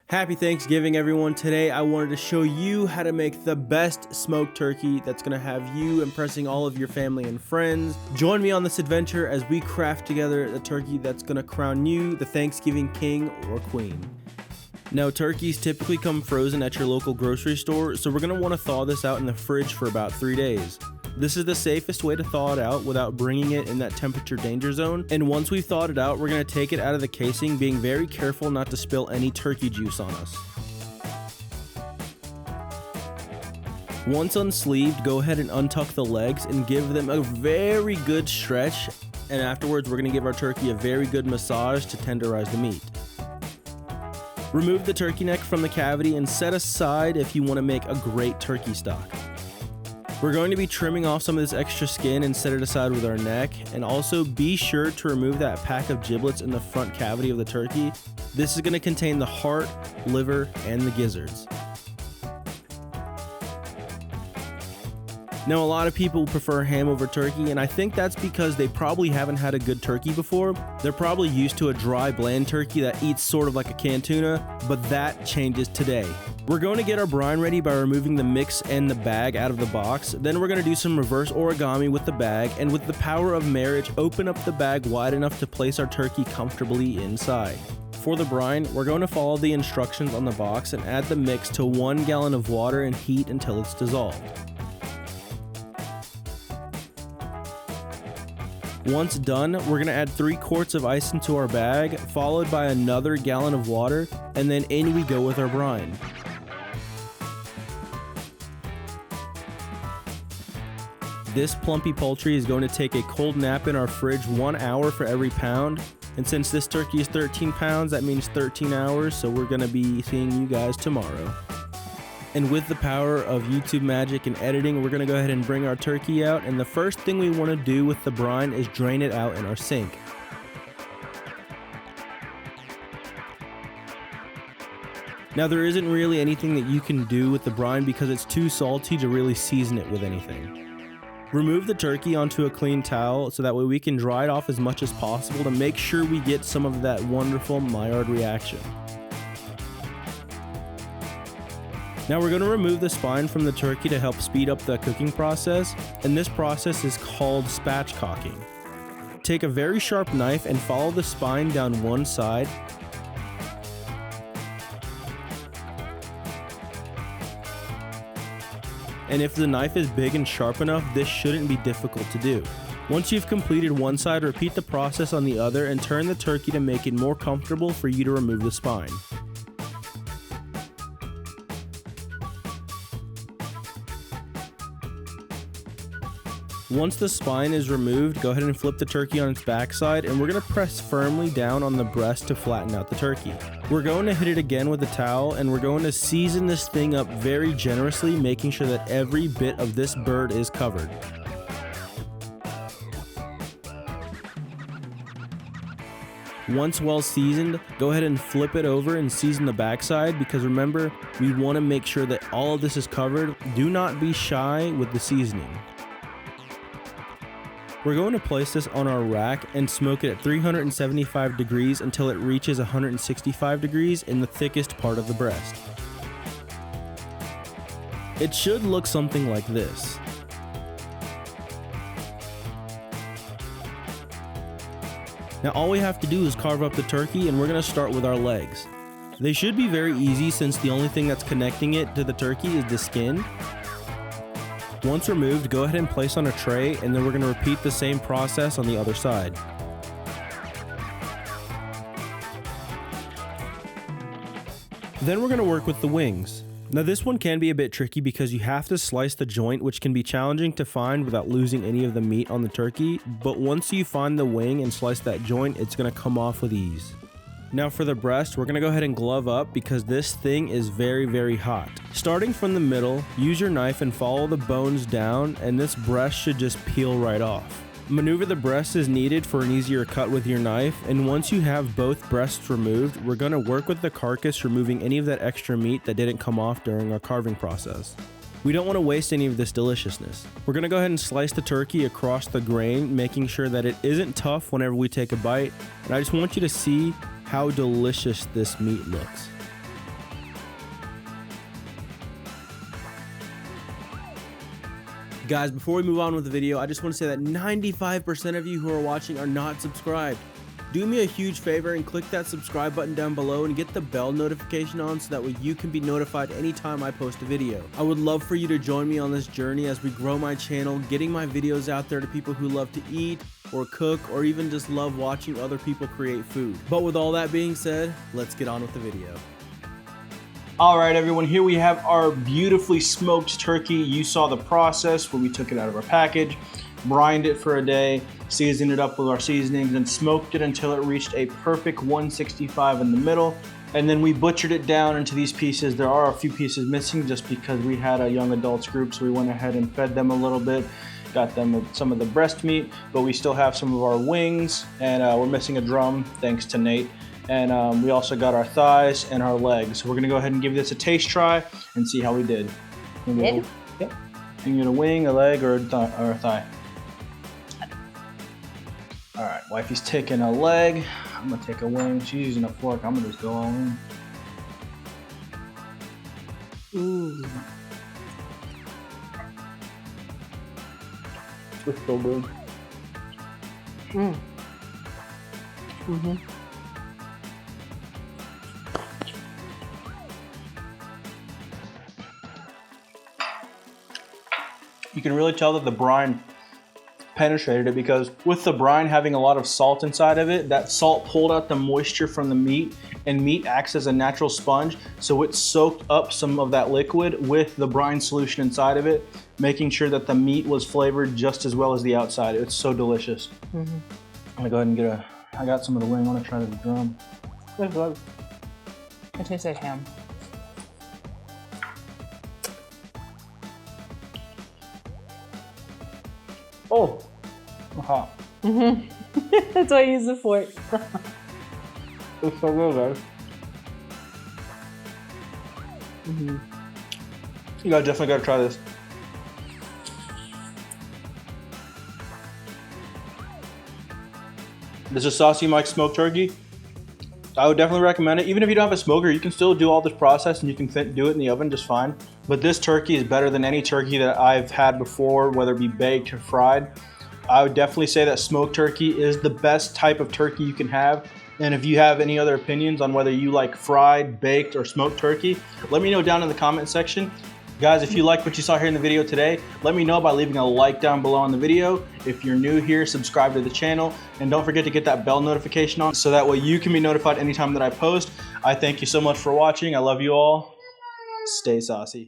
Happy Thanksgiving, everyone. Today I wanted to show you how to make the best smoked turkey that's going to have you impressing all of your family and friends. Join me on this adventure as we craft together the turkey that's going to crown you the Thanksgiving king or queen. Now, turkeys typically come frozen at your local grocery store, so we're going to want to thaw this out in the fridge for about 3 days. This is the safest way to thaw it out without bringing it in that temperature danger zone. And once we've thawed it out, we're going to take it out of the casing, being very careful not to spill any turkey juice on us. Once unsleeved, go ahead and untuck the legs and give them a very good stretch. And afterwards, we're going to give our turkey a very good massage to tenderize the meat. Remove the turkey neck from the cavity and set aside if you want to make a great turkey stock. We're going to be trimming off some of this extra skin and set it aside with our neck, and also be sure to remove that pack of giblets in the front cavity of the turkey. This is going to contain the heart, liver, and the gizzards. Now, a lot of people prefer ham over turkey, and I think that's because they probably haven't had a good turkey before. They're probably used to a dry, bland turkey that eats sort of like a canned tuna, but that changes today. We're going to get our brine ready by removing the mix and the bag out of the box. Then we're going to do some reverse origami with the bag, and with the power of marriage, open up the bag wide enough to place our turkey comfortably inside. For the brine, we're going to follow the instructions on the box and add the mix to 1 gallon of water and heat until it's dissolved. Once done, we're going to add 3 quarts of ice into our bag, followed by another gallon of water, and then in we go with our brine. This plumpy poultry is going to take a cold nap in our fridge 1 hour for every pound. And since this turkey is 13 pounds, that means 13 hours, so we're going to be seeing you guys tomorrow. And with the power of YouTube magic and editing, we're going to go ahead and bring our turkey out. And the first thing we want to do with the brine is drain it out in our sink. Now, there isn't really anything that you can do with the brine because it's too salty to really season it with anything. Remove the turkey onto a clean towel so that way we can dry it off as much as possible to make sure we get some of that wonderful Maillard reaction. Now we're going to remove the spine from the turkey to help speed up the cooking process, and this process is called spatchcocking. Take a very sharp knife and follow the spine down one side. And if the knife is big and sharp enough, this shouldn't be difficult to do. Once you've completed one side, repeat the process on the other and turn the turkey to make it more comfortable for you to remove the spine. Once the spine is removed, go ahead and flip the turkey on its backside, and we're going to press firmly down on the breast to flatten out the turkey. We're going to hit it again with a towel, and we're going to season this thing up very generously, making sure that every bit of this bird is covered. Once well seasoned, go ahead and flip it over and season the backside, because remember, we want to make sure that all of this is covered. Do not be shy with the seasoning. We're going to place this on our rack and smoke it at 375 degrees until it reaches 165 degrees in the thickest part of the breast. It should look something like this. Now all we have to do is carve up the turkey, and we're going to start with our legs. They should be very easy since the only thing that's connecting it to the turkey is the skin. Once removed, go ahead and place on a tray, and then we're going to repeat the same process on the other side. Then we're going to work with the wings. Now this one can be a bit tricky because you have to slice the joint, which can be challenging to find without losing any of the meat on the turkey, but once you find the wing and slice that joint, it's going to come off with ease. Now for the breast, we're going to go ahead and glove up because this thing is very, very hot. Starting from the middle, use your knife and follow the bones down, and this breast should just peel right off. Maneuver the breast as needed for an easier cut with your knife, and once you have both breasts removed, we're going to work with the carcass, removing any of that extra meat that didn't come off during our carving process. We don't want to waste any of this deliciousness. We're going to go ahead and slice the turkey across the grain, making sure that it isn't tough whenever we take a bite, and I just want you to see how delicious this meat looks. Guys, before we move on with the video, I just want to say that 95% of you who are watching are not subscribed. Do me a huge favor and click that subscribe button down below and get the bell notification on so that way you can be notified anytime I post a video. I would love for you to join me on this journey as we grow my channel, getting my videos out there to people who love to eat or cook or even just love watching other people create food. But with all that being said, let's get on with the video. All right, everyone, here we have our beautifully smoked turkey. You saw the process where we took it out of our package, brined it for a day, seasoned it up with our seasonings, and smoked it until it reached a perfect 165 in the middle. And then we butchered it down into these pieces. There are a few pieces missing just because we had a young adults group, so we went ahead and fed them a little bit, got them with some of the breast meat, but we still have some of our wings, and we're missing a drum, thanks to Nate. And we also got our thighs and our legs. So we're gonna go ahead and give this a taste try and see how we did. Yep. You can get a wing, a leg, or a thigh. All right, wifey's taking a leg. I'm gonna take a wing. She's using a fork. I'm gonna just go all in. Ooh. It's so good. You can really tell that the brine penetrated it because with the brine having a lot of salt inside of it, that salt pulled out the moisture from the meat, and meat acts as a natural sponge, so it soaked up some of that liquid with the brine solution inside of it, making sure that the meat was flavored just as well as the outside. It's so delicious. I'm gonna go ahead and get I got some of the wing. I wanna try the drum. It's good. It tastes like ham. Oh, hot. That's why I use the fork. It's so good, guys. You guys definitely gotta try this. This is Saucy Mike's smoked turkey. I would definitely recommend it. Even if you don't have a smoker, you can still do all this process and you can do it in the oven just fine. But this turkey is better than any turkey that I've had before, whether it be baked or fried. I would definitely say that smoked turkey is the best type of turkey you can have. And if you have any other opinions on whether you like fried, baked, or smoked turkey, let me know down in the comment section. Guys, if you like what you saw here in the video today, let me know by leaving a like down below on the video. If you're new here, subscribe to the channel, and don't forget to get that bell notification on so that way you can be notified anytime that I post. I thank you so much for watching. I love you all. Stay saucy.